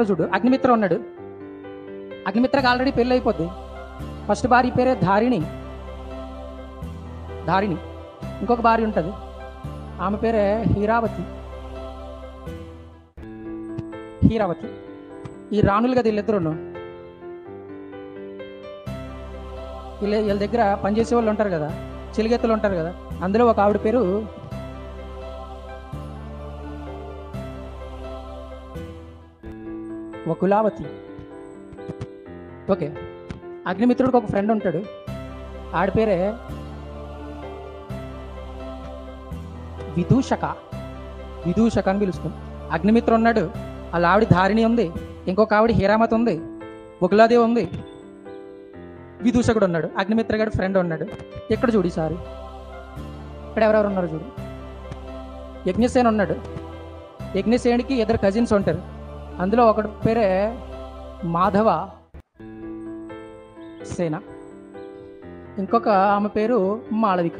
చూడు, అగ్నిమిత్ర ఉన్నాడు. అగ్నిమిత్రకి ఆల్రెడీ పెళ్ళి అయిపోద్ది. ఫస్ట్ భార్య పేరే ధారిణి. ఇంకొక భార్య ఉంటుంది, ఆమె పేరే హీరావతి. ఈ రాణులు కదా వీళ్ళిద్దరు. వీళ్ళ దగ్గర పనిచేసే వాళ్ళు ఉంటారు కదా, చిలిగెత్తులు ఉంటారు కదా, అందులో ఒక ఆవిడ పేరు వకులావతి. ఓకే, అగ్నిమిత్రుడికి ఒక ఫ్రెండ్ ఉంటాడు, ఆడి పేరే విదూషక అని పిలుస్తాం. అగ్నిమిత్ర ఉన్నాడు, వాళ్ళ ఆవిడ ధారిణి ఉంది, ఇంకొక ఆవిడ హీరామతి ఉంది, వకులాదేవి ఉంది, విదూషకుడు ఉన్నాడు, అగ్నిమిత్ర గారి ఫ్రెండ్ ఉన్నాడు. ఇక్కడ చూడు, ఈసారి ఇక్కడ ఎవరెవరు ఉన్నారు చూడు. యజ్ఞసేన ఉన్నాడు. యజ్ఞసేనికి ఇద్దరు కజిన్స్ ఉంటారు, అందులో ఒకటి పేరే మాధవ సేన, ఇంకొక ఆమె పేరు Malavika.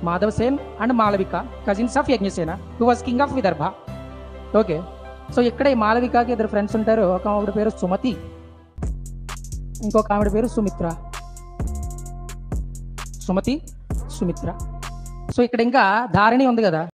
Madhava Sen and Malavika cousins of Yajnasena, who was king of Vidarbha. Okay, so ఇక్కడ ఈ మాళవికకి ఇద్దరు ఫ్రెండ్స్ ఉంటారు. ఒక ఆవిడ పేరు సుమతి, ఇంకొక ఆవిడ పేరు సుమిత్ర. సో ఇక్కడ ఇంకా ధారిణి ఉంది కదా,